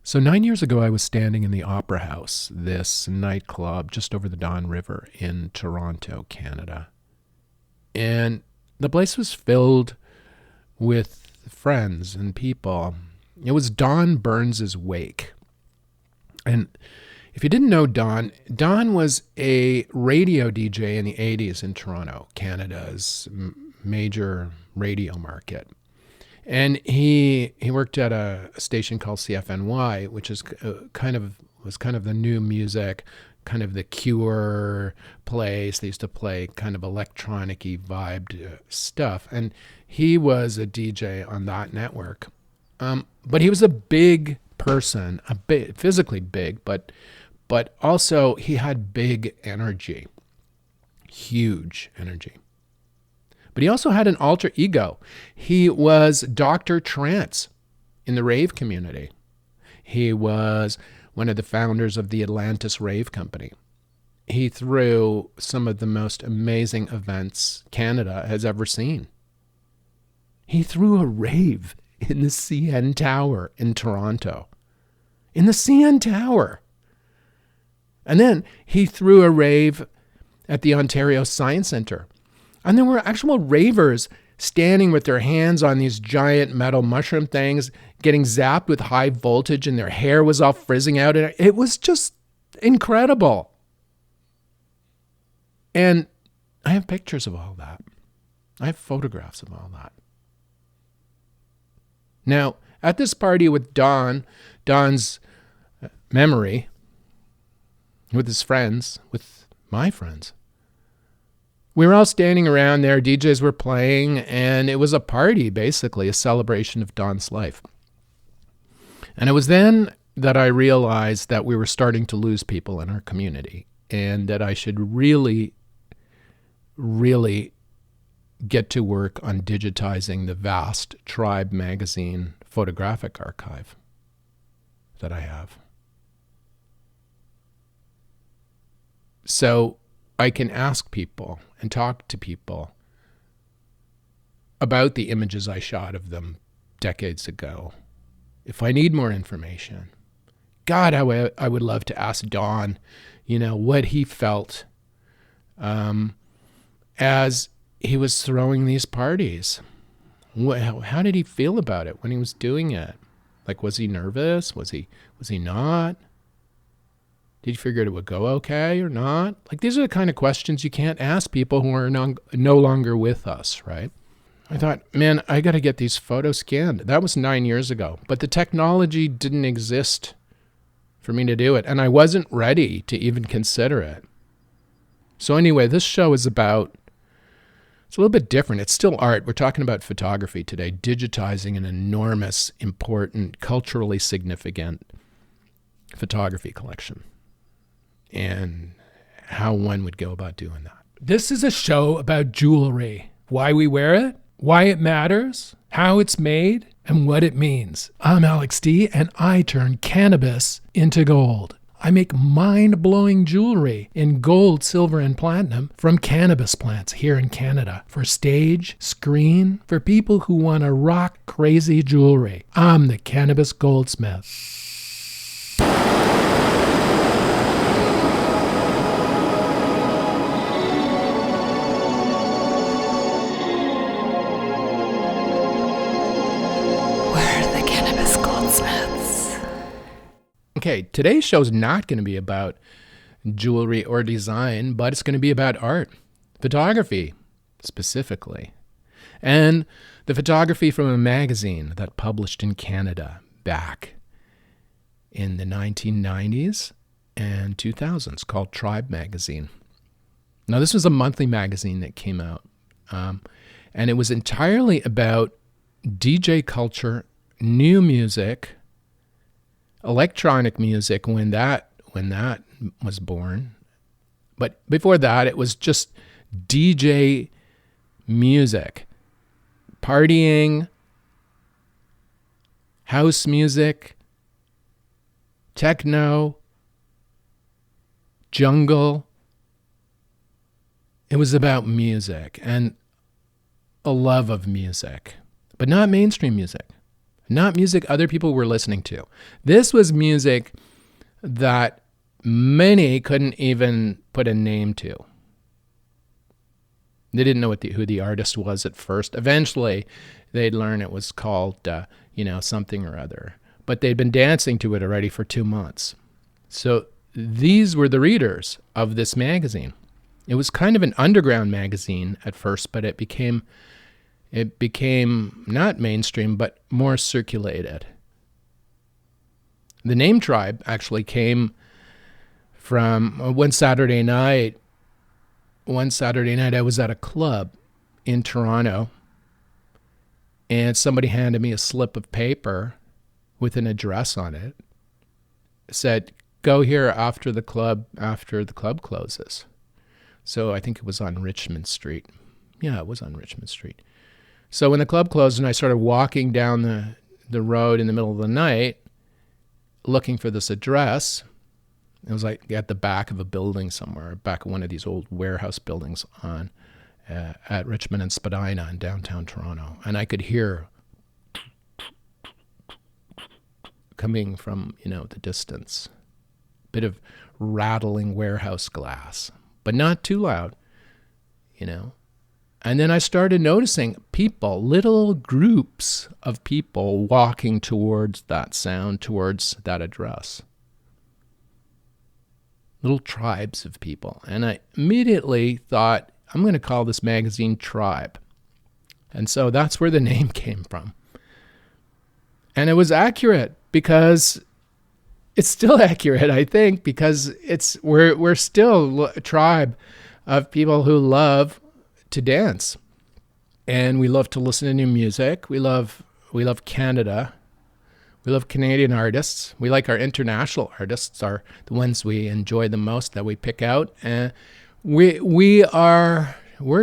So 9 years ago, I was standing in the Opera House, this nightclub just over the Don River in Toronto, Canada. And the place was filled with friends and people. It was Don Burns's wake. And if you didn't know Don was a radio DJ in the 80s in Toronto, Canada's major radio market. And he worked at a station called CFNY, which is kind of the new music, kind of the Cure place. They used to play kind of electronic-y vibed stuff. And he was a DJ on that network. But he was a big person, physically big, but also he had big energy, huge energy. But he also had an alter ego. He was Dr. Trance in the rave community. He was one of the founders of the Atlantis Rave Company. He threw some of the most amazing events Canada has ever seen. He threw a rave in the CN Tower in Toronto. In the CN Tower. And then he threw a rave at the Ontario Science Centre. And there were actual ravers standing with their hands on these giant metal mushroom things, getting zapped with high voltage, and their hair was all frizzing out. And it was just incredible. And I have pictures of all that. I have photographs of all that. Now, at this party with Don's memory, with his friends, with my friends, we were all standing around there, DJs were playing, and it was a party, basically, a celebration of Don's life. And it was then that I realized that we were starting to lose people in our community and that I should really, really get to work on digitizing the vast Tribe magazine photographic archive that I have. So I can ask people and talk to people about the images I shot of them decades ago. If I need more information, God, how I would love to ask Don, what he felt as he was throwing these parties. How did he feel about it when he was doing it? Like, was he nervous? Was he not? Did you figure it would go okay or not? Like, these are the kind of questions you can't ask people who are no longer with us, right? I thought, man, I got to get these photos scanned. That was 9 years ago, but the technology didn't exist for me to do it, and I wasn't ready to even consider it. So anyway, this show is it's a little bit different. It's still art. We're talking about photography today, digitizing an enormous, important, culturally significant photography collection, and how one would go about doing that. This is a show about jewelry, why we wear it, why it matters, how it's made, and what it means. I'm Alex D, and I turn cannabis into gold. I make mind-blowing jewelry in gold, silver, and platinum from cannabis plants here in Canada for stage, screen, for people who want to rock crazy jewelry. I'm the cannabis goldsmith. Okay, today's show is not going to be about jewelry or design, but it's going to be about art, photography specifically, and the photography from a magazine that published in Canada back in the 1990s and 2000s called Tribe magazine. Now, this was a monthly magazine that came out, and it was entirely about DJ culture, new music, electronic music when that was born. But before that, it was just DJ music, partying, house music, techno, jungle. It was about music and a love of music, but not mainstream music. not music other people were listening to. This was music that many couldn't even put a name to. They didn't know who the artist was at first. Eventually, they'd learn it was called, something or other. But they'd been dancing to it already for 2 months. So these were the readers of this magazine. It was kind of an underground magazine at first, but it became not mainstream, but more circulated. The name Tribe actually came from one Saturday night. One Saturday night, I was at a club in Toronto, and somebody handed me a slip of paper with an address on it. It said, "Go here after the club closes." So I think it was on Richmond Street. Yeah, it was on Richmond Street. So when the club closed and I started walking down the road in the middle of the night looking for this address, it was like at the back of a building somewhere, back of one of these old warehouse buildings at Richmond and Spadina in downtown Toronto. And I could hear coming from, the distance, a bit of rattling warehouse glass, but not too loud, And then I started noticing people, little groups of people walking towards that sound, towards that address. Little tribes of people. And I immediately thought, I'm going to call this magazine Tribe. And so that's where the name came from. And it was accurate because it's still accurate, I think, because we're still a tribe of people who love to dance. And we love to listen to new music. We love Canada. We love Canadian artists. We like our international artists, are the ones we enjoy the most, that we pick out. And we're a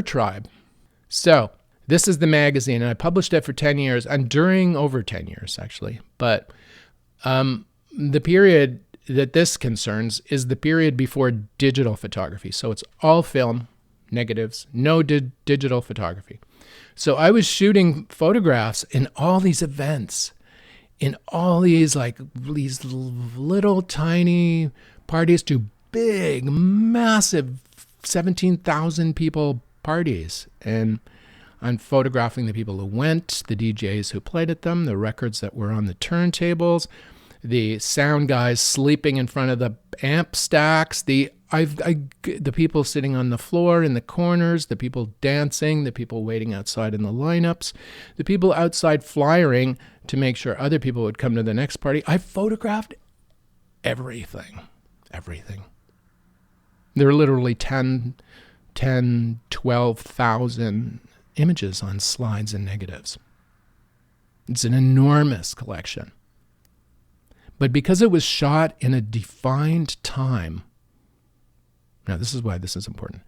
tribe. So this is the magazine, and I published it for 10 years, and over 10 years, actually. But the period that this concerns is the period before digital photography. So it's all film, negatives, no digital photography. So I was shooting photographs in all these events, in all these these little tiny parties to big, massive 17,000 people parties. And I'm photographing the people who went, the DJs who played at them, the records that were on the turntables, the sound guys sleeping in front of the amp stacks, the people sitting on the floor in the corners, the people dancing, the people waiting outside in the lineups, the people outside flyering to make sure other people would come to the next party. I photographed everything. There are literally 12,000 images on slides and negatives. It's an enormous collection. But because it was shot in a defined time, now this is why this is important.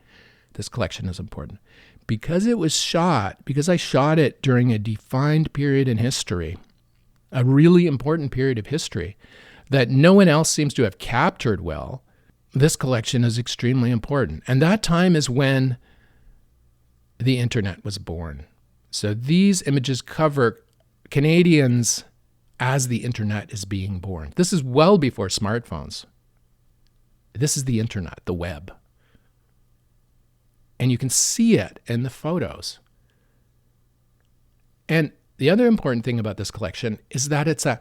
This collection is important. Because I shot it during a defined period in history, a really important period of history that no one else seems to have captured well, this collection is extremely important. And that time is when the internet was born. So these images cover Canadians as the internet is being born. This is well before smartphones. This is the internet, the web. And you can see it in the photos. And the other important thing about this collection is that it's a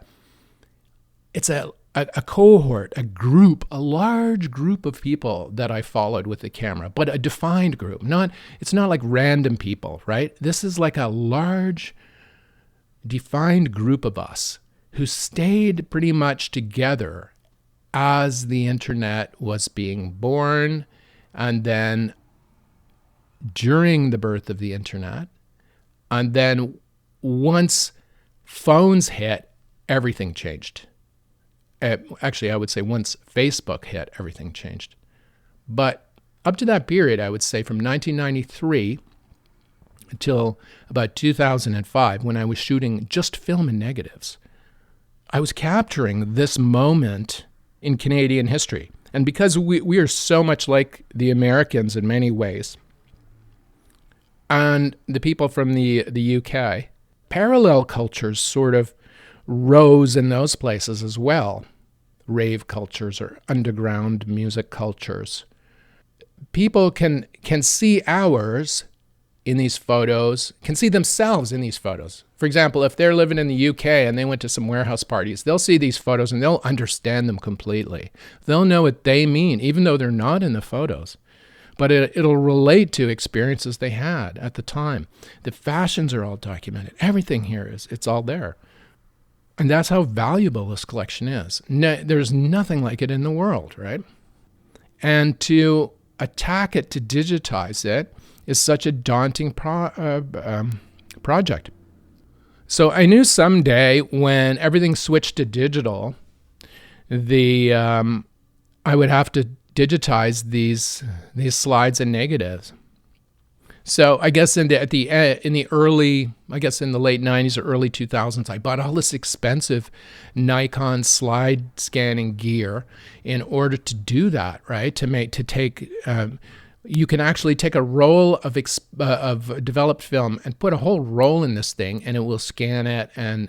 cohort, a group, a large group of people that I followed with the camera, but a defined group. It's not like random people, right? This is like a large, defined group of us who stayed pretty much together as the internet was being born, and then during the birth of the internet, and then once phones hit, everything changed. Actually, I would say once Facebook hit, everything changed. But up to that period, I would say from 1993 until about 2005, when I was shooting just film and negatives, I was capturing this moment in Canadian history. And because we are so much like the Americans in many ways, and the people from the UK, parallel cultures sort of rose in those places as well. Rave cultures or underground music cultures. People can see ours in these photos, can see themselves in these photos. For example, if they're living in the UK and they went to some warehouse parties, they'll see these photos and they'll understand them completely. They'll know what they mean, even though they're not in the photos. But it'll relate to experiences they had at the time. The fashions are all documented. Everything here it's all there. And that's how valuable this collection is. There's nothing like it in the world, right? And to attack it, to digitize it, is such a daunting project. So I knew someday when everything switched to digital, I would have to digitize these slides and negatives. So I guess in the late 90s or early 2000s, I bought all this expensive Nikon slide scanning gear in order to do that, right? You can actually take a roll of developed film and put a whole roll in this thing, and it will scan it and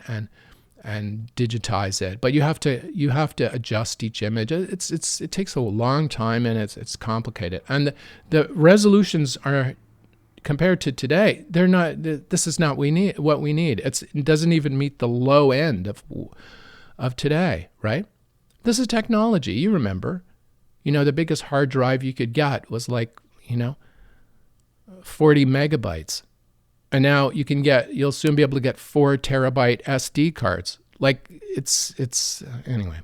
digitize it. But you have to adjust each image. It takes a long time, and it's complicated. And the resolutions are, compared to today, they're not. This is not what we need. It doesn't even meet the low end of today, right? This is technology. You remember, the biggest hard drive you could get was 40 megabytes, and now you'll soon be able to get 4 terabyte SD cards. Anyway,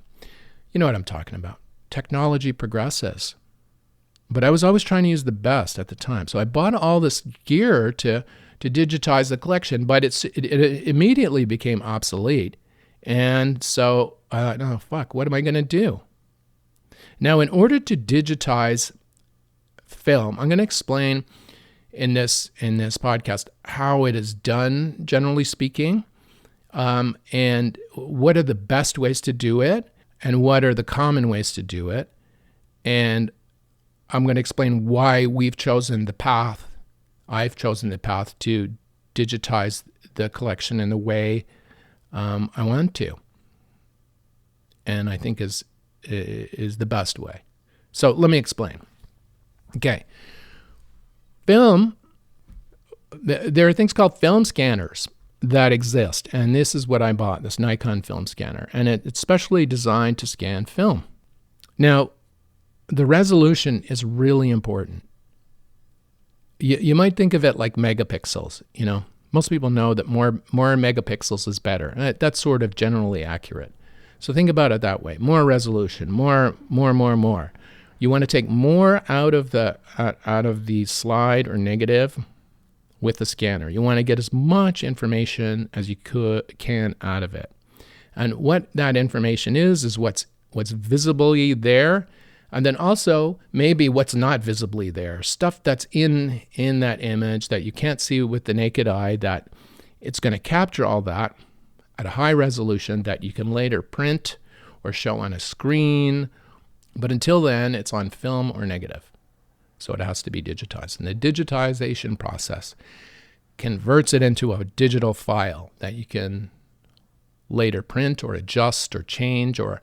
you know what I'm talking about. Technology progresses. But I was always trying to use the best at the time. So I bought all this gear to digitize the collection, but it immediately became obsolete. And so I thought, what am I going to do? Now, in order to digitize film, I'm going to explain in this podcast how it is done, generally speaking, and what are the best ways to do it, and what are the common ways to do it. And I'm going to explain why I've chosen the path to digitize the collection in the way I want to, and I think is the best way. So let me explain. Okay, film. There are things called film scanners that exist, and this is what I bought: this Nikon film scanner, and it's specially designed to scan film. Now, the resolution is really important. You might think of it like megapixels. Most people know that more megapixels is better. That's sort of generally accurate. So think about it that way: more resolution, more. You want to take more out of the slide or negative with the scanner. You want to get as much information as you can out of it. And what that information is what's visibly there. And then also maybe what's not visibly there, stuff that's in that image that you can't see with the naked eye, that it's going to capture all that at a high resolution that you can later print or show on a screen. But until then, it's on film or negative. So it has to be digitized. And the digitization process converts it into a digital file that you can later print or adjust or change or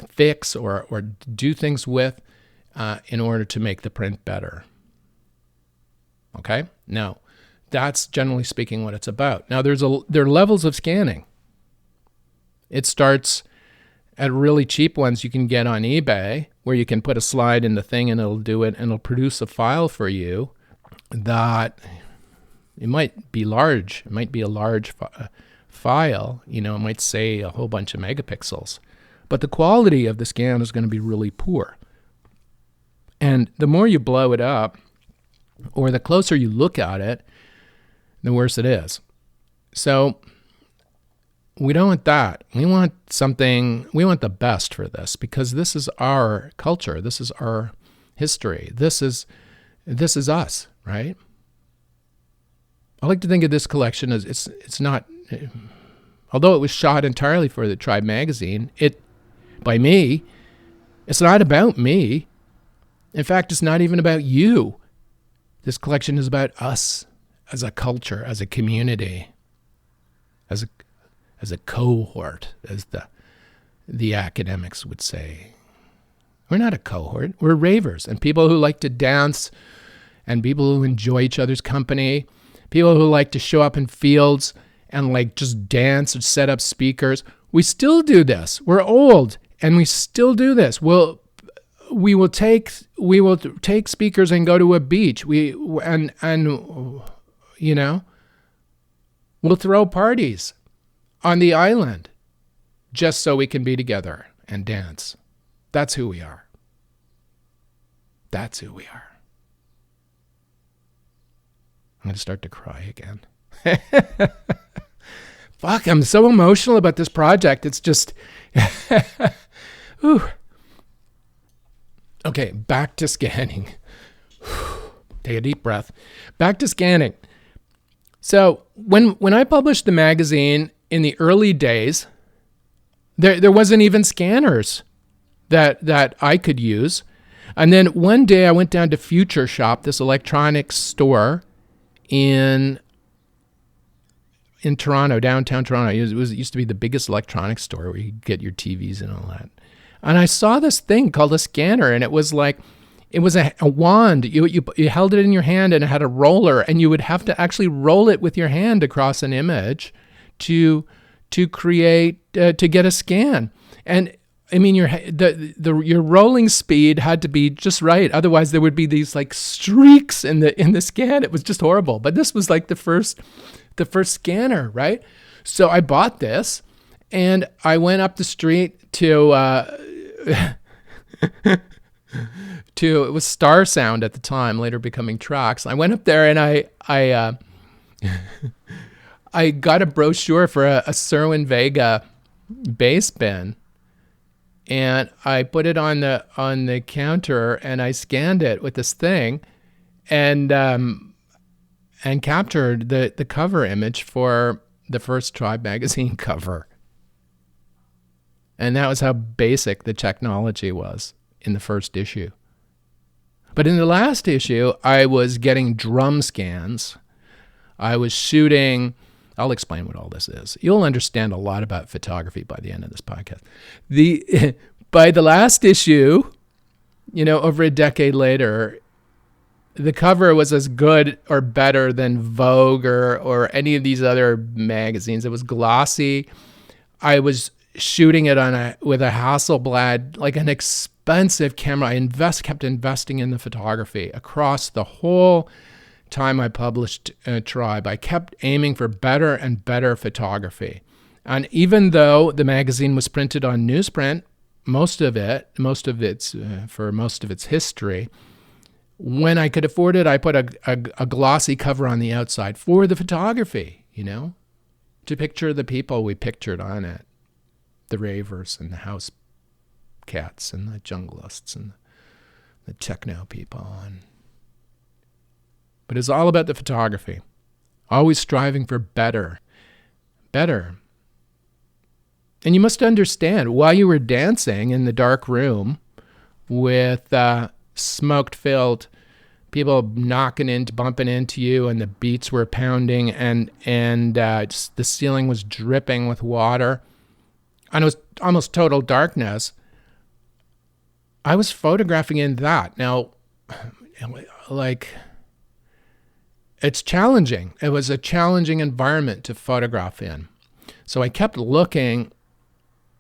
fix or do things with in order to make the print better. Okay? Now, that's generally speaking what it's about. Now, there are levels of scanning. It starts at really cheap ones you can get on eBay, where you can put a slide in the thing and it'll do it, and it'll produce a file for you that it might be large. It might be a large file. It might say a whole bunch of megapixels. But the quality of the scan is going to be really poor. And the more you blow it up, or the closer you look at it, the worse it is. So we don't want that. We want the best for this, because this is our culture. This is our history. This is us, right? I like to think of this collection as it's not, although it was shot entirely for the Tribe magazine, by me, it's not about me. In fact, it's not even about you. This collection is about us as a culture, as a community, as as a cohort, as the academics would say. We're not a cohort. We're ravers and people who like to dance and people who enjoy each other's company, people who like to show up in fields and like just dance and set up speakers. We still do this. We're old and we still do this. We will take speakers and go to a beach. We'll throw parties on the island just so we can be together and dance. That's who we are. That's who we are. I'm going to start to cry again. Fuck, I'm so emotional about this project. It's just... Okay, back to scanning. Take a deep breath. Back to scanning. So when I published the magazine in the early days, there wasn't even scanners that I could use. And then one day I went down to Future Shop, this electronics store in Toronto, downtown Toronto. It used to be the biggest electronics store where you could get your TVs and all that. And I saw this thing called a scanner, and it was a wand. You held it in your hand, and it had a roller, and you would have to actually roll it with your hand across an image to create to get a scan. And I mean, your rolling speed had to be just right, otherwise there would be these like streaks in the scan. It was just horrible. But this was like the first scanner, right? So I bought this, and I went up the street to it was Star Sound at the time, later becoming Trax. I went up there and I got a brochure for a Serwin Vega bass bin, and I put it on the counter and I scanned it with this thing, and captured the cover image for the first Tribe magazine cover. And that was how basic the technology was in the first issue. But in the last issue, I was getting drum scans. I was shooting. I'll explain what all this is. You'll understand a lot about photography by the end of this podcast. By the last issue, over a decade later, the cover was as good or better than Vogue or any of these other magazines. It was glossy. I was shooting it with a Hasselblad, like an expensive camera. I kept investing in the photography across the whole time I published Tribe. I kept aiming for better and better photography. And even though the magazine was printed on newsprint, most of its history, when I could afford it, I put a glossy cover on the outside for the photography, to picture the people we pictured on it. The ravers and the house cats and the junglists and the techno people. But it's all about the photography. Always striving for better. And you must understand, while you were dancing in the dark room with smoke-filled people bumping into you, and the beats were pounding, and just the ceiling was dripping with water, and it was almost total darkness, I was photographing in that. Now, like, it's challenging. It was a challenging environment to photograph in. So I kept looking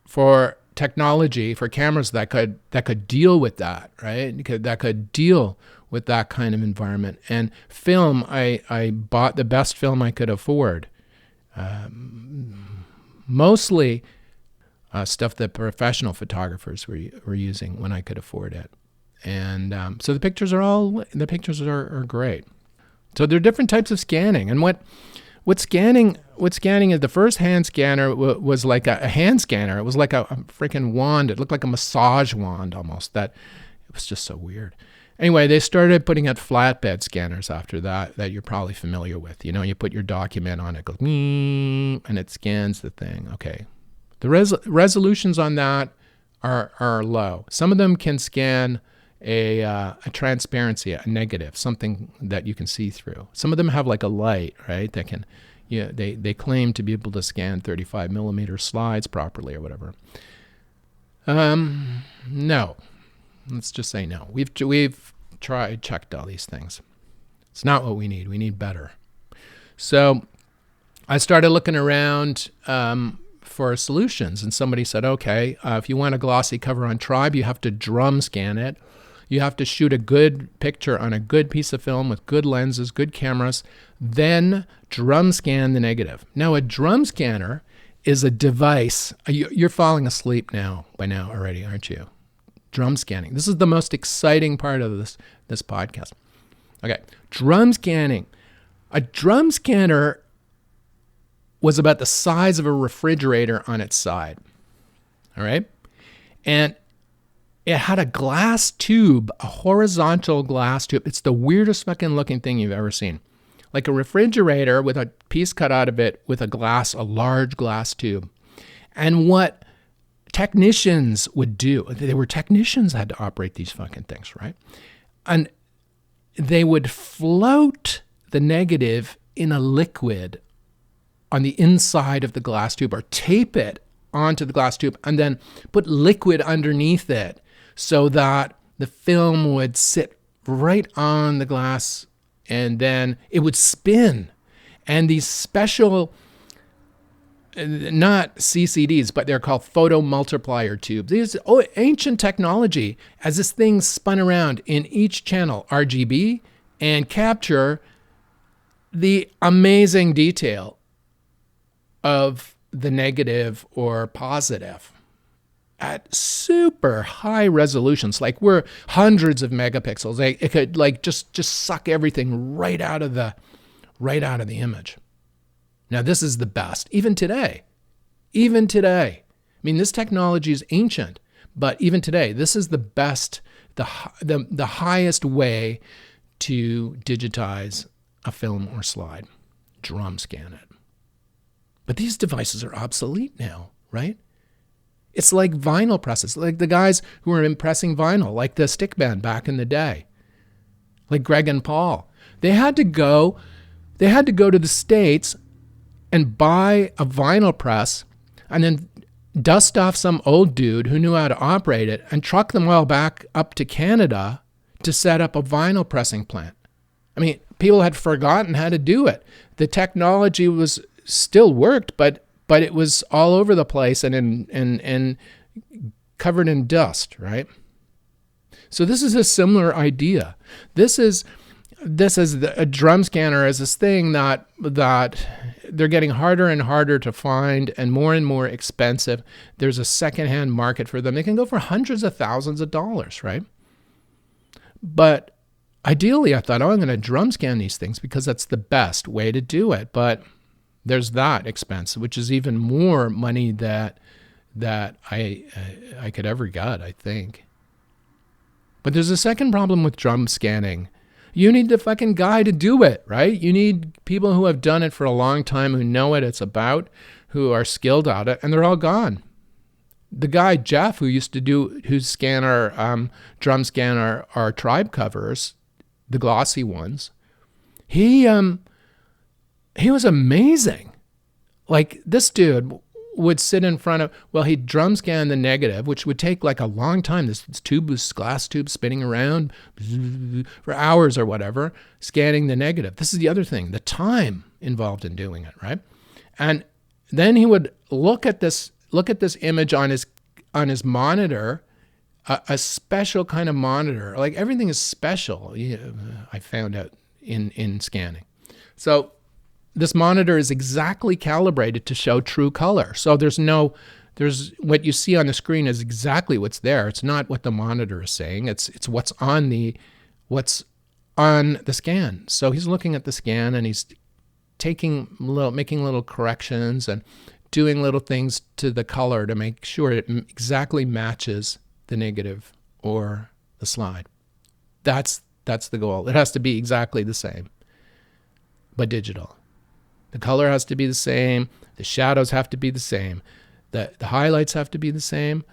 for technology, for cameras that could deal with that, right? That could deal with that kind of environment. And film, I bought the best film I could afford. Mostly stuff that professional photographers were using when I could afford it. And so the pictures are great. So there are different types of scanning. And what scanning is, the first hand scanner was like a hand scanner. It was like a freaking wand. It looked like a massage wand almost. It was just so weird. Anyway, they started putting out flatbed scanners after that you're probably familiar with. You put your document on it, goes and it scans the thing. Okay. The resolutions on that are low. Some of them can scan a transparency, a negative, something that you can see through. Some of them have like a light, right? That can, Yeah, they claim to be able to scan 35 millimeter slides properly or whatever. No. Let's just say no. We've checked all these things. It's not what we need. We need better. So I started looking around for solutions, and somebody said, okay, if you want a glossy cover on Tribe, you have to drum scan it. You have to shoot a good picture on a good piece of film with good lenses, good cameras, then drum scan the negative. Now, a drum scanner is a device. You're falling asleep by now already, aren't you? Drum scanning. This is the most exciting part of this podcast. Okay, drum scanning. A drum scanner was about the size of a refrigerator on its side. All right? And it had a glass tube, a horizontal glass tube. It's the weirdest fucking looking thing you've ever seen. Like a refrigerator with a piece cut out of it with a large glass tube. And what technicians would do, they were technicians that had to operate these fucking things, right? And they would float the negative in a liquid on the inside of the glass tube, or tape it onto the glass tube and then put liquid underneath it so that the film would sit right on the glass, and then it would spin. And these special, not CCDs, but they're called photomultiplier tubes. These ancient technology, as this thing spun around in each channel, RGB, and capture the amazing detail of the negative or positive at super high resolutions. Like we're hundreds of megapixels. It could like just suck everything right out of the image. Now this is the best. Even today. I mean, this technology is ancient, but even today, this is the best, the highest way to digitize a film or slide. Drum scan it. But these devices are obsolete now, right? It's like vinyl presses, like the guys who were impressing vinyl, like the stick band back in the day, like Greg and Paul. They had to go to the States and buy a vinyl press and then dust off some old dude who knew how to operate it and truck them all back up to Canada to set up a vinyl pressing plant. I mean, people had forgotten how to do it. The technology was still worked, but it was all over the place and covered in dust, right? So this is a similar idea. This is a drum scanner as this thing that they're getting harder and harder to find and more expensive. There's a secondhand market for them. They can go for hundreds of thousands of dollars, right? But ideally, I thought, I'm going to drum scan these things because that's the best way to do it. But there's that expense, which is even more money that I could ever get, I think. But there's a second problem with drum scanning. You need the fucking guy to do it, right? You need people who have done it for a long time, who know what it's about, who are skilled at it, and they're all gone. The guy, Jeff, who scan our, drum scan our Tribe covers, the glossy ones, he was amazing. Like, this dude would sit in front of, he'd drum scan the negative, which would take like a long time. This glass tube spinning around for hours or whatever, scanning the negative. This is the other thing, the time involved in doing it, right? And then he would look at this image on his monitor, a special kind of monitor. Like, everything is special, I found out in scanning. So this monitor is exactly calibrated to show true color. So there's what you see on the screen is exactly what's there. It's not what the monitor is saying. It's what's on the scan. So he's looking at the scan and he's making little corrections and doing little things to the color to make sure it exactly matches the negative or the slide. That's the goal. It has to be exactly the same, but digital. The color has to be the same. The shadows have to be the same. The highlights have to be the same.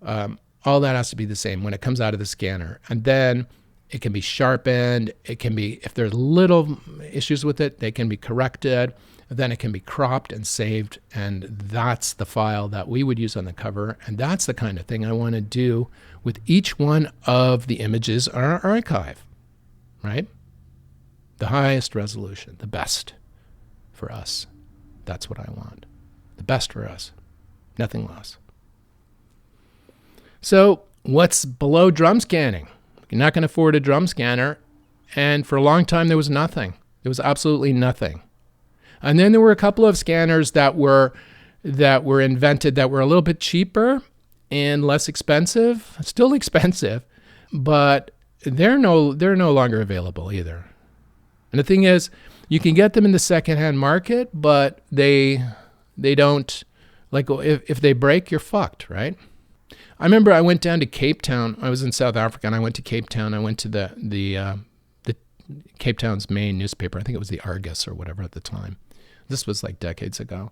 All that has to be the same when it comes out of the scanner. And then It can be sharpened. It can be, if there's little issues with it, they can be corrected. Then it can be cropped and saved. And that's the file that we would use on the cover. And that's the kind of thing I want to do with each one of the images in our archive, right? The highest resolution, the best for us. That's what I want. The best for us. Nothing less. So what's below drum scanning? You're not going to afford a drum scanner. And for a long time, there was nothing. There was absolutely nothing. And then there were a couple of scanners that were invented that were a little bit cheaper and less expensive. Still expensive, but they're no longer available either. And the thing is, you can get them in the secondhand market, but they don't, like, if they break, you're fucked, right? I remember I went down to Cape Town. I was in South Africa, and I went to Cape Town. I went to the Cape Town's main newspaper. I think it was the Argus or whatever at the time. This was like decades ago.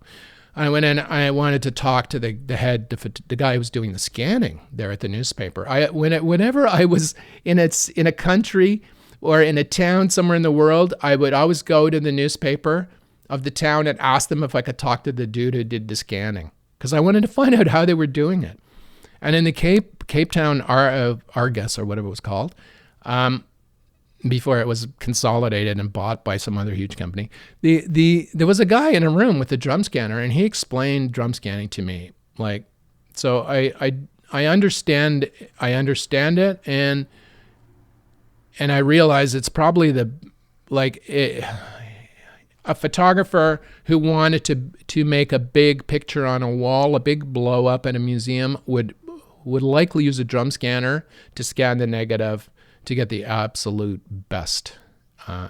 I went in. I wanted to talk to the head, the guy who was doing the scanning there at the newspaper. Whenever I was in a country or in a town somewhere in the world, I would always go to the newspaper of the town and ask them if I could talk to the dude who did the scanning, because I wanted to find out how they were doing it. And in the Cape Town Argus or whatever it was called, before it was consolidated and bought by some other huge company, there was a guy in a room with a drum scanner, and he explained drum scanning to me. Like, so I understand it, and I realize it's probably a photographer who wanted to make a big picture on a wall, a big blow up at a museum, would likely use a drum scanner to scan the negative to get the absolute best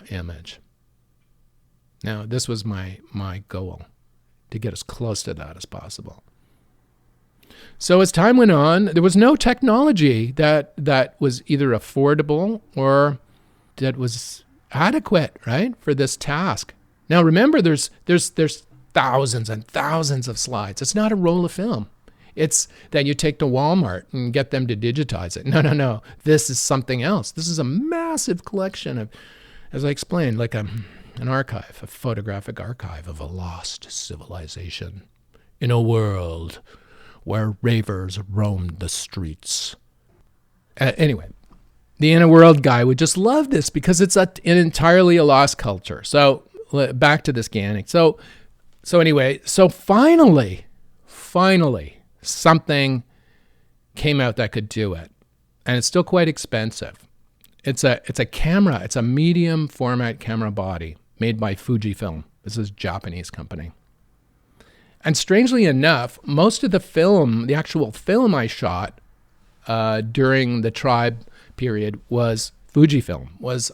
image. Now, this was my goal, to get as close to that as possible. So as time went on, there was no technology that was either affordable or that was adequate, right, for this task. Now, remember, there's thousands and thousands of slides. It's not a roll of film. It's that you take to Walmart and get them to digitize it. No. This is something else. This is a massive collection of, as I explained, like an archive, a photographic archive of a lost civilization in a world where ravers roamed the streets. Anyway, the In a World guy would just love this because it's an entirely a lost culture. So back to the scanning. So anyway, so finally, something came out that could do it, and it's still quite expensive. It's a camera. It's a medium format camera body made by Fujifilm. This is a Japanese company. And strangely enough, most of the film, the actual film I shot during the Tribe period was Fujifilm.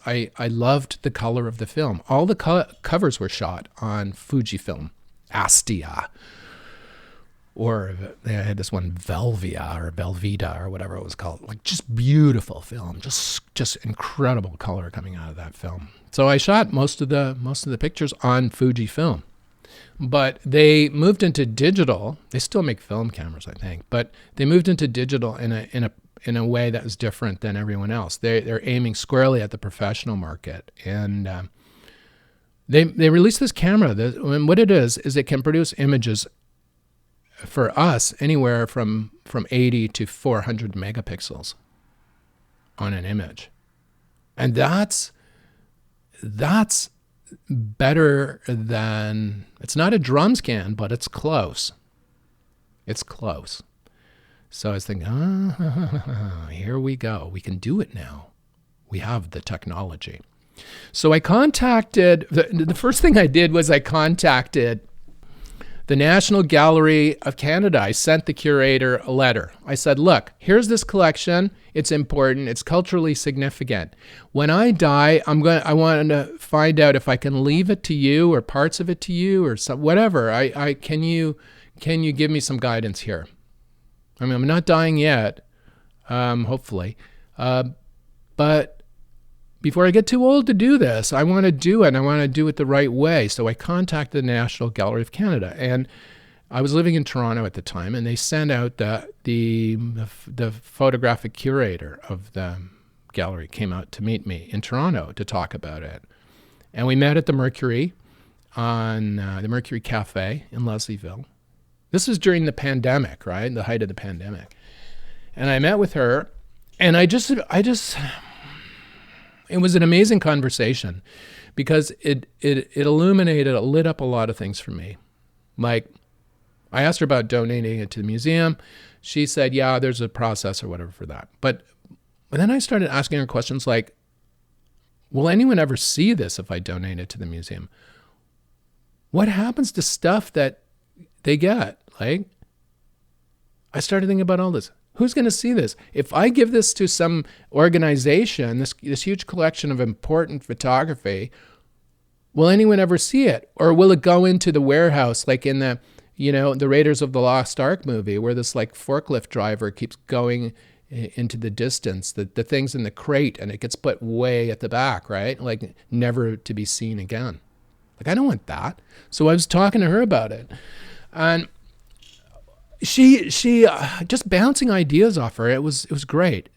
I loved the color of the film. All the covers were shot on Fujifilm, Astia. Or they had this one, Velvia or Velveeta or whatever it was called. Like, just beautiful film, just incredible color coming out of that film. So I shot most of the pictures on Fujifilm, but they moved into digital. They still make film cameras, I think, but they moved into digital in a way that was different than everyone else. They're aiming squarely at the professional market, and they released this camera. And what it is it can produce images for us anywhere from 80 to 400 megapixels on an image. And that's better than, it's not a drum scan, but it's close. It's close. So I was thinking, here we go. We can do it now. We have the technology. So I contacted, the first thing I did was I contacted the National Gallery of Canada. I sent the curator a letter. I said, look, here's this collection. It's important. It's culturally significant. When I die, I want to find out if I can leave it to you or parts of it to you or whatever. Can you give me some guidance here? I mean, I'm not dying yet, hopefully. But before I get too old to do this, I want to do it, and I want to do it the right way. So I contacted the National Gallery of Canada, and I was living in Toronto at the time, and they sent out the photographic curator of the Gallery came out to meet me in Toronto to talk about it. And we met at the Mercury on the Mercury Cafe in Leslieville. This was during the pandemic, right? The height of the pandemic. And I met with her, and it was an amazing conversation because it illuminated, it lit up a lot of things for me. Like, I asked her about donating it to the museum. She said, yeah, there's a process or whatever for that. But then I started asking her questions like, will anyone ever see this if I donate it to the museum? What happens to stuff that they get? Like, I started thinking about all this. Who's going to see this? If I give this to some organization, this huge collection of important photography, will anyone ever see it? Or will it go into the warehouse like in the Raiders of the Lost Ark movie where this like forklift driver keeps going into the distance, the thing's in the crate and it gets put way at the back, right? Like never to be seen again. Like, I don't want that. So I was talking to her about it. And she just bouncing ideas off her. It was great.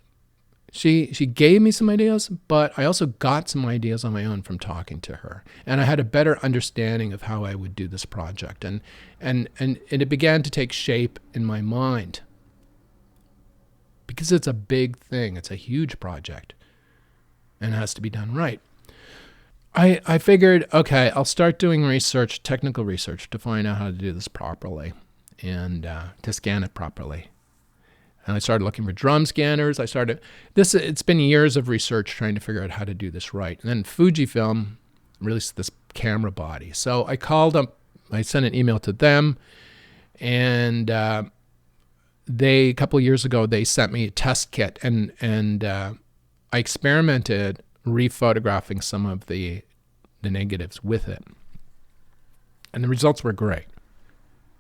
She gave me some ideas, but I also got some ideas on my own from talking to her. And I had a better understanding of how I would do this project. And it began to take shape in my mind. Because it's a big thing. It's a huge project. And it has to be done right. I figured, okay, I'll start doing research, technical research, to find out how to do this properly and to scan it properly. And I started looking for drum scanners. It's been years of research trying to figure out how to do this right. And then Fujifilm released this camera body. So I called up, I sent an email to them, and a couple of years ago, they sent me a test kit, and I experimented rephotographing some of the negatives with it. And the results were great.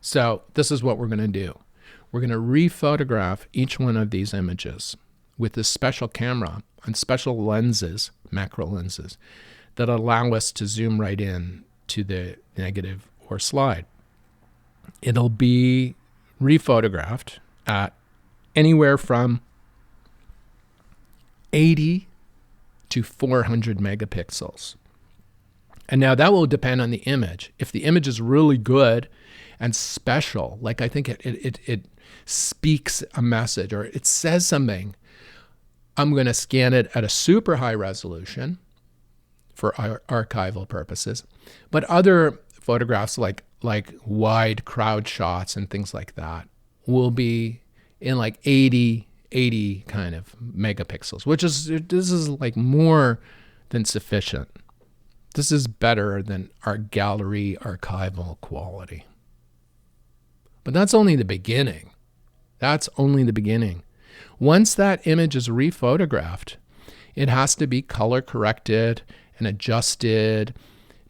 So this is what we're going to do. We're going to rephotograph each one of these images with this special camera and special lenses, macro lenses, that allow us to zoom right in to the negative or slide. It'll be rephotographed at anywhere from 80 to 400 megapixels. And now that will depend on the image. If the image is really good and special, like I think it speaks a message or it says something, I'm going to scan it at a super high resolution for archival purposes. But other photographs like wide crowd shots and things like that will be in like 80 kind of megapixels, this is like more than sufficient. This is better than our gallery archival quality. But that's only the beginning. That's only the beginning. Once that image is rephotographed, it has to be color corrected and adjusted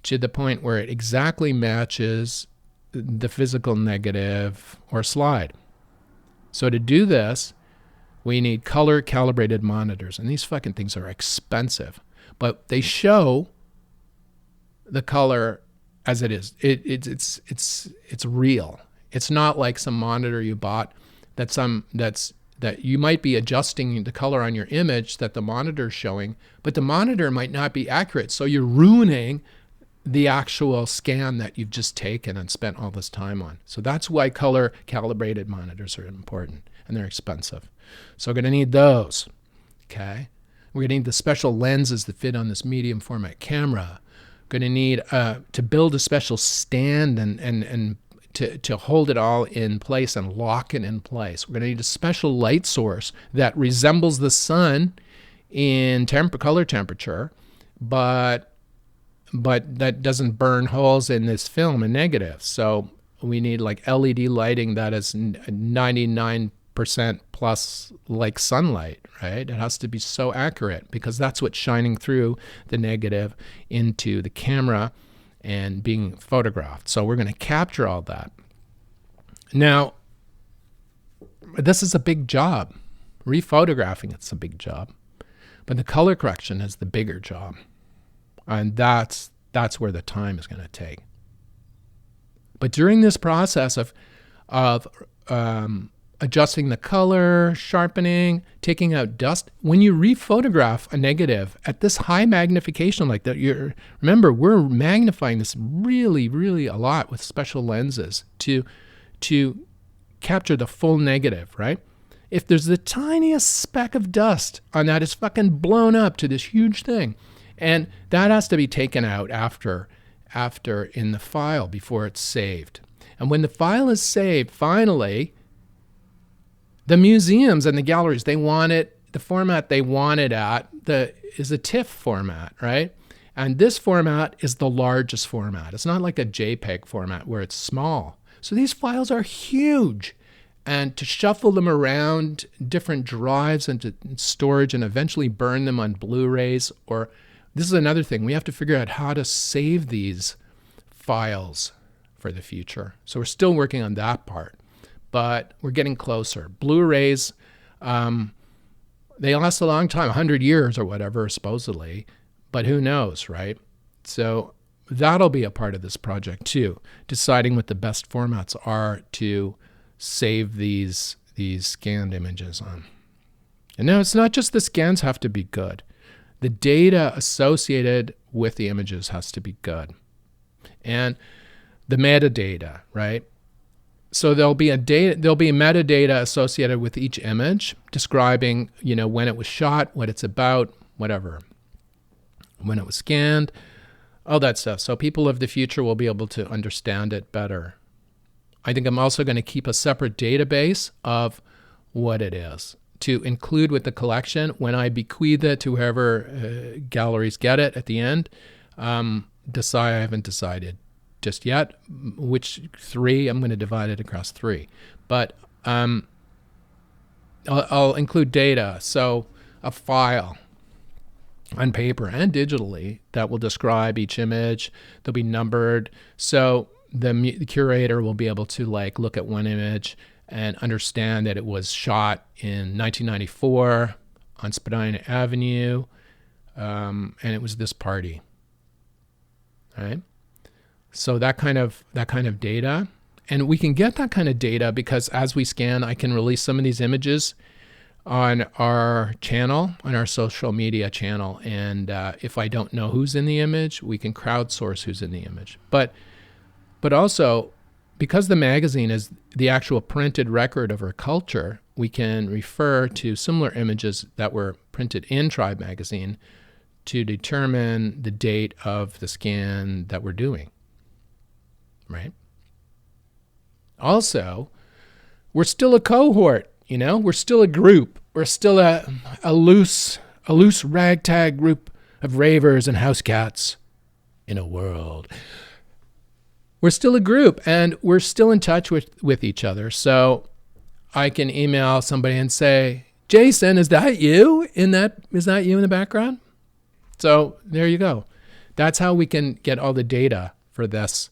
to the point where it exactly matches the physical negative or slide. So to do this, we need color calibrated monitors, and these fucking things are expensive, but they show the color as it is. It's real. It's not like some monitor you bought that you might be adjusting the color on your image that the monitor is showing, but the monitor might not be accurate. So you're ruining the actual scan that you've just taken and spent all this time on. So that's why color calibrated monitors are important, and they're expensive. So we're going to need those, okay? We're going to need the special lenses that fit on this medium format camera. We're going to need to build a special stand and to hold it all in place and lock it in place. We're going to need a special light source that resembles the sun in color temperature, but that doesn't burn holes in this film and negative. So we need like LED lighting that is 99% plus like sunlight, right? It has to be so accurate because that's what's shining through the negative into the camera and being photographed. So we're going to capture all that. Now, this is a big job. Rephotographing, it's a big job. But the color correction is the bigger job. And that's where the time is going to take. But during this process of adjusting the color, sharpening, taking out dust. When you rephotograph a negative at this high magnification like that, remember, we're magnifying this really, really a lot with special lenses to capture the full negative, right? If there's the tiniest speck of dust on that, it's fucking blown up to this huge thing. And that has to be taken out after in the file before it's saved. And when the file is saved, finally, the museums and the galleries, they want it, the format they want it at is a TIFF format, right? And this format is the largest format. It's not like a JPEG format where it's small. So these files are huge. And to shuffle them around different drives and to storage and eventually burn them on Blu-rays, or this is another thing, we have to figure out how to save these files for the future. So we're still working on that part, but we're getting closer. Blu-rays, they last a long time, 100 years or whatever, supposedly, but who knows, right? So that'll be a part of this project too, deciding what the best formats are to save these scanned images on. And now it's not just the scans have to be good. The data associated with the images has to be good. And the metadata, right? So there'll be metadata associated with each image describing, when it was shot, what it's about, whatever, when it was scanned, all that stuff. So people of the future will be able to understand it better. I think I'm also going to keep a separate database of what it is to include with the collection when I bequeath it to whoever galleries get it at the end. I haven't decided just yet which 3. I'm going to divide it across 3. But I'll include data, so a file on paper and digitally that will describe each image. They'll be numbered. So the curator will be able to look at one image and understand that it was shot in 1994 on Spadina Avenue, and it was this party. All right. So that kind of data, and we can get that kind of data because as we scan, I can release some of these images on our channel, on our social media channel, and if I don't know who's in the image, we can crowdsource who's in the image. But also, because the magazine is the actual printed record of our culture, we can refer to similar images that were printed in Tribe magazine to determine the date of the scan that we're doing, right? Also, we're still a cohort, we're still a group. We're still a loose ragtag group of ravers and house cats in a world. We're still a group, and we're still in touch with each other. So I can email somebody and say, Jason, is that you in the background? So there you go. That's how we can get all the data for this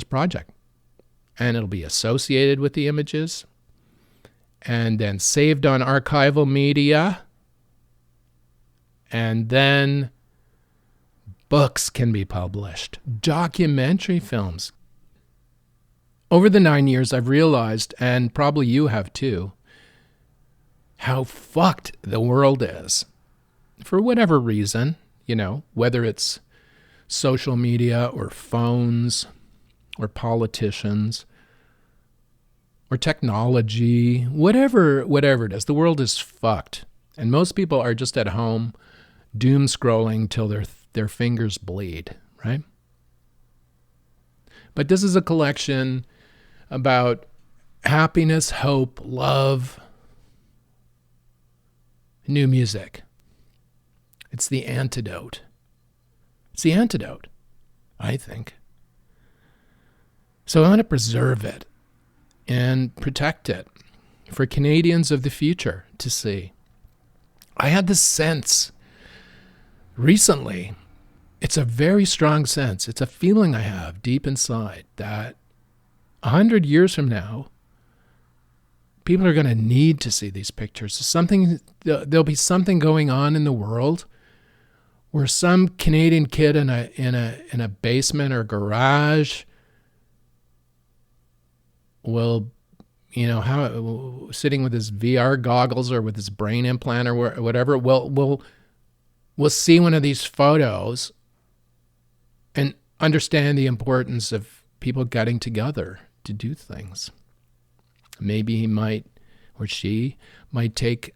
project. And it'll be associated with the images and then saved on archival media. And then books can be published, documentary films. Over the 9 years, I've realized, and probably you have too, how fucked the world is. For whatever reason, whether it's social media or phones or politicians or technology, whatever it is, the world is fucked. And most people are just at home doom scrolling till their fingers bleed, right? But this is a collection about happiness, hope, love, new music. It's the antidote. It's the antidote, I think. So I want to preserve it and protect it for Canadians of the future to see. I had this sense recently, it's a very strong sense, it's a feeling I have deep inside that 100 years from now, people are going to need to see these pictures. There'll be something going on in the world where some Canadian kid in a basement or garage will how sitting with his VR goggles or with his brain implant or whatever, we'll see one of these photos and understand the importance of people getting together to do things. Maybe he might, or she might take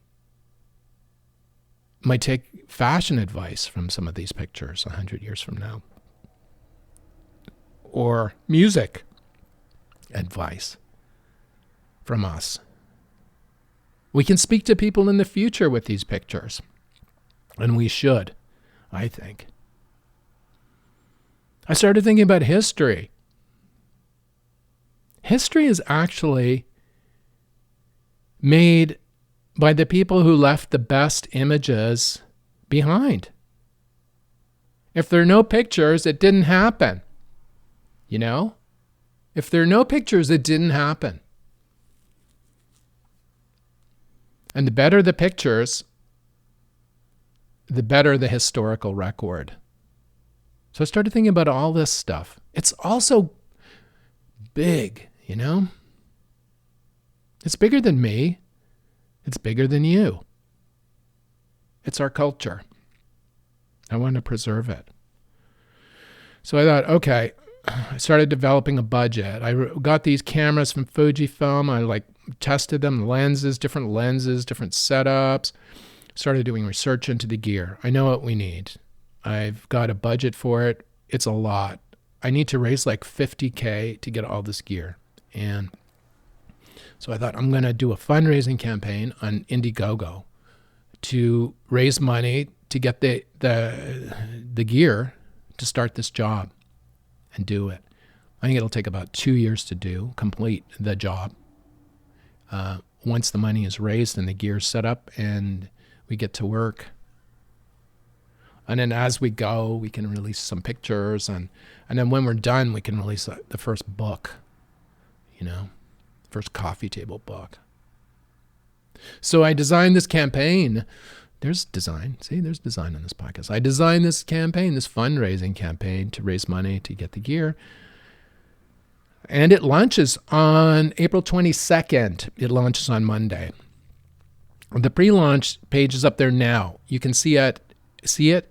fashion advice from some of these pictures 100 years from now, or music advice from us. We can speak to people in the future with these pictures, and we should, I think. I started thinking about history. History is actually made by the people who left the best images behind. If there are no pictures, it didn't happen. If there are no pictures, it didn't happen. And the better the pictures, the better the historical record. So I started thinking about all this stuff. It's also big, It's bigger than me. It's bigger than you. It's our culture. I want to preserve it. So I thought, okay, I started developing a budget. I got these cameras from Fujifilm. I tested them, different setups. Started doing research into the gear. I know what we need. I've got a budget for it. It's a lot. I need to raise $50K to get all this gear. And so I thought I'm going to do a fundraising campaign on Indiegogo to raise money to get the gear to start this job and do it. I think it'll take about 2 years to complete the job. Once the money is raised and the gear is set up and we get to work. And then as we go, we can release some pictures. And then when we're done, we can release the first book, first coffee table book. So I designed this campaign. There's design. See, there's design on this podcast. I designed this campaign, this fundraising campaign to raise money to get the gear. And it launches on April 22nd. It launches on Monday. The pre-launch page is up there now. You can see it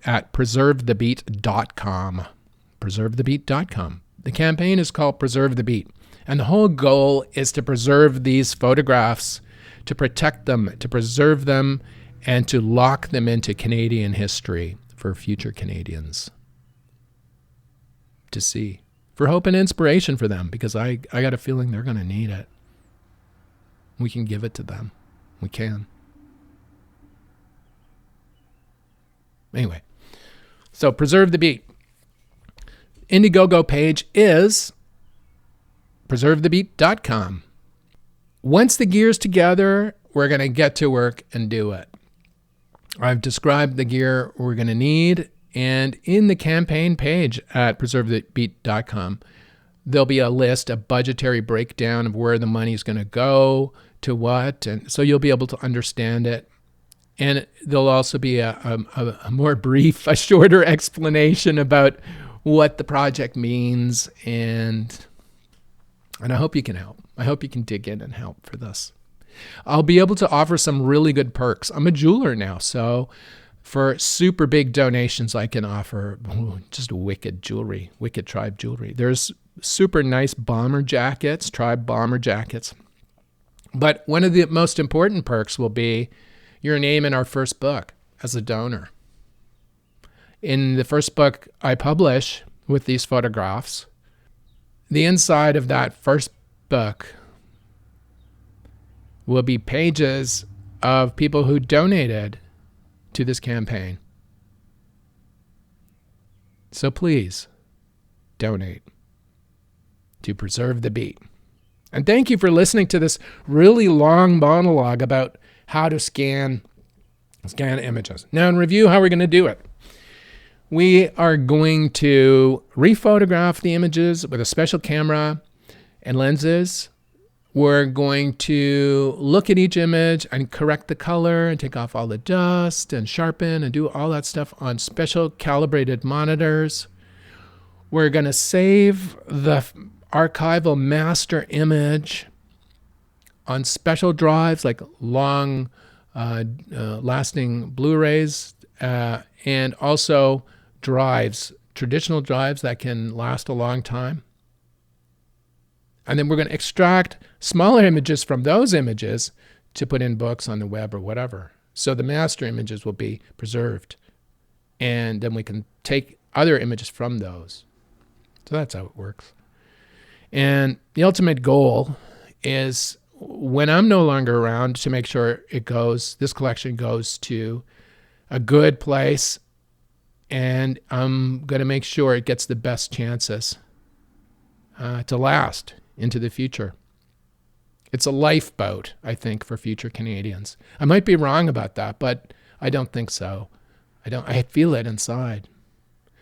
at preservethebeat.com. Preservethebeat.com. The campaign is called Preserve the Beat. And the whole goal is to preserve these photographs, to protect them, to preserve them, and to lock them into Canadian history for future Canadians to see. For hope and inspiration for them, because I got a feeling they're going to need it. We can give it to them. We can. Anyway, so Preserve the Beat. Indiegogo page is preservethebeat.com. Once the gear's together, we're going to get to work and do it. I've described the gear we're going to need, and in the campaign page at preservethebeat.com, there'll be a list, a budgetary breakdown of where the money is going to go, to what, and so you'll be able to understand it. And there'll also be a more brief, a shorter explanation about what the project means, and I hope you can help. I hope you can dig in and help for this. I'll be able to offer some really good perks. I'm a jeweler now, so for super big donations, I can offer just wicked jewelry, wicked tribe jewelry. There's super nice bomber jackets, tribe bomber jackets. But one of the most important perks will be your name in our first book as a donor. In the first book I publish with these photographs, the inside of that first book will be pages of people who donated to this campaign. So please donate to Preserve the Beat. And thank you for listening to this really long monologue about how to scan images. Now in review, how we're going to do it. We are going to rephotograph the images with a special camera and lenses. We're going to look at each image and correct the color and take off all the dust and sharpen and do all that stuff on special calibrated monitors. We're going to save the archival master image on special drives like long lasting Blu-rays, and also drives, traditional drives that can last a long time. And then we're going to extract smaller images from those images to put in books on the web or whatever. So the master images will be preserved. And then we can take other images from those. So that's how it works. And the ultimate goal is, when I'm no longer around, to make sure this collection goes to a good place, and I'm going to make sure it gets the best chances to last into the future. It's a lifeboat, I think, for future Canadians. I might be wrong about that, but I don't think so. I feel it inside.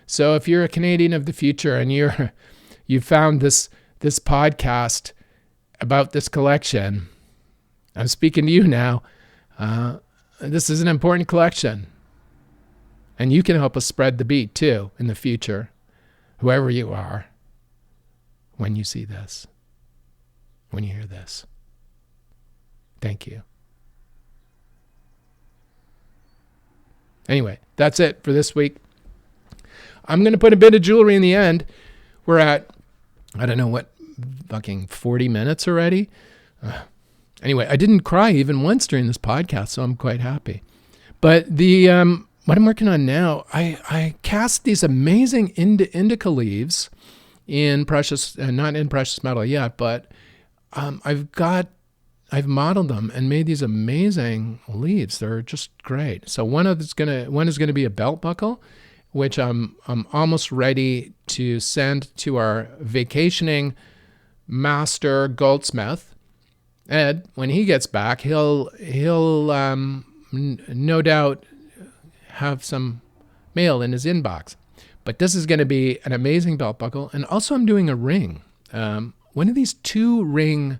So if you're a Canadian of the future and you found this podcast about this collection, I'm speaking to you now. This is an important collection. And you can help us spread the beat too in the future, whoever you are, when you see this, when you hear this. Thank you. Anyway, that's it for this week. I'm going to put a bit of jewelry in the end. We're at, I don't know what, fucking 40 minutes already. Anyway, I didn't cry even once during this podcast, so I'm quite happy. But what I'm working on now, I cast these amazing indica leaves in precious, not in precious metal yet, but I've modeled them and made these amazing leaves. They're just great. So one is gonna be a belt buckle, which I'm almost ready to send to our vacationing master goldsmith, Ed. When he gets back, he'll no doubt have some mail in his inbox. But this is going to be an amazing belt buckle, and also I'm doing a ring, one of these two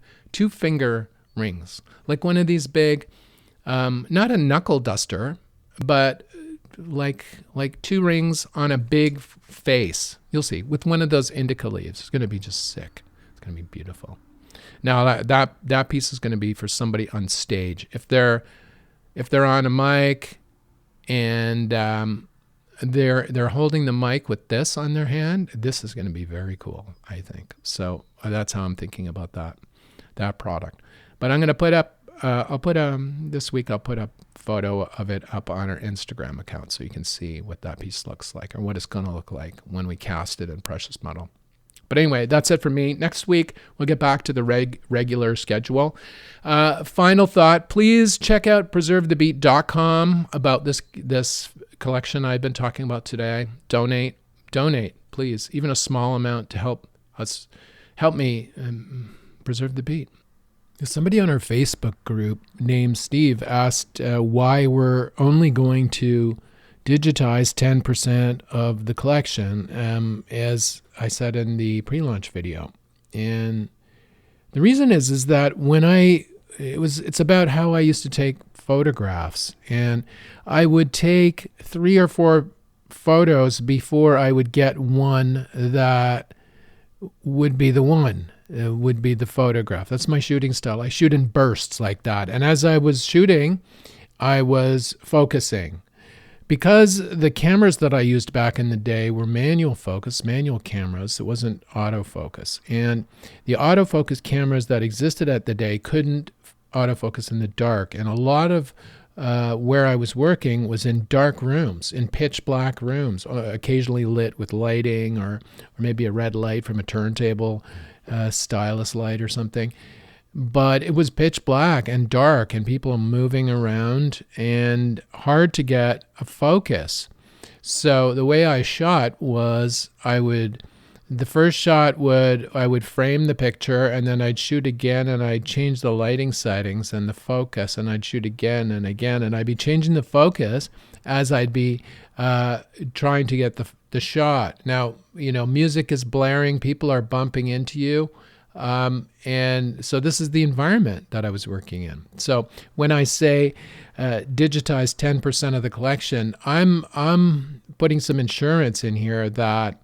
finger rings, like one of these big, not a knuckle duster, but like two rings on a big face. You'll see, with one of those indica leaves. It's going to be just sick. It's going to be beautiful. Now that piece is going to be for somebody on stage. If they're on a mic and they're holding the mic with this on their hand, this is going to be very cool, I think. So that's how I'm thinking about that product. But I'm going to put up, this week I'll put a photo of it up on our Instagram account so you can see what that piece looks like, or what it's going to look like when we cast it in precious metal. But anyway, that's it for me. Next week, we'll get back to the regular schedule. Final thought, please check out preservethebeat.com about this collection I've been talking about today. Donate, please. Even a small amount to help me preserve the beat. Somebody on our Facebook group named Steve asked why we're only going to digitize 10% of the collection, as I said in the pre-launch video. And the reason is that it's about how I used to take photographs, and I would take 3 or 4 photos before I would get one that would be the one. Would be the photograph. That's my shooting style. I shoot in bursts like that. And as I was shooting, I was focusing. Because the cameras that I used back in the day were manual cameras, it wasn't autofocus. And the autofocus cameras that existed at the day couldn't autofocus in the dark. And a lot of where I was working was in dark rooms, in pitch black rooms, occasionally lit with lighting or maybe a red light from a turntable, stylus light or something. But it was pitch black and dark and people moving around and hard to get a focus. So the way I shot was I would frame the picture, and then I'd shoot again, and I'd change the lighting settings and the focus, and I'd shoot again and again, and I'd be changing the focus as I'd be trying to get the shot. Now, music is blaring, people are bumping into you. And so this is the environment that I was working in. So when I say digitize 10% of the collection, I'm putting some insurance in here that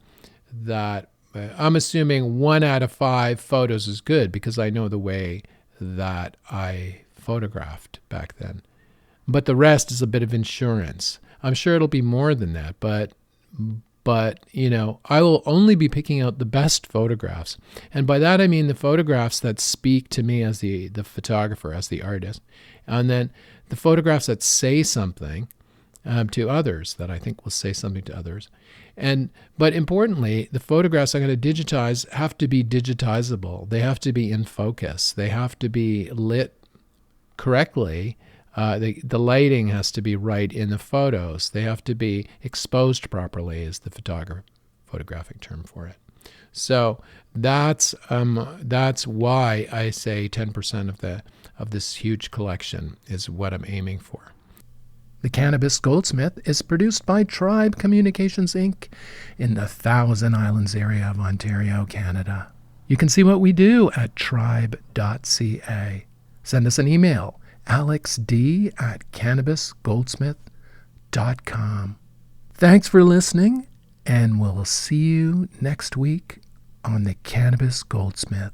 I'm assuming 1 out of 5 photos is good, because I know the way that I photographed back then. But the rest is a bit of insurance. I'm sure it'll be more than that, but I will only be picking out the best photographs. And by that I mean the photographs that speak to me as the photographer, as the artist. And then the photographs that say something to others, that I think will say something to others. But importantly, the photographs I'm going to digitize have to be digitizable. They have to be in focus. They have to be lit correctly. The lighting has to be right in the photos. They have to be exposed properly, is the photographic term for it. So that's why I say 10% of this huge collection is what I'm aiming for. The Cannabis Goldsmith is produced by Tribe Communications, Inc. in the Thousand Islands area of Ontario, Canada. You can see what we do at tribe.ca. Send us an email, alexd@cannabisgoldsmith.com. Thanks for listening, and we'll see you next week on the Cannabis Goldsmith.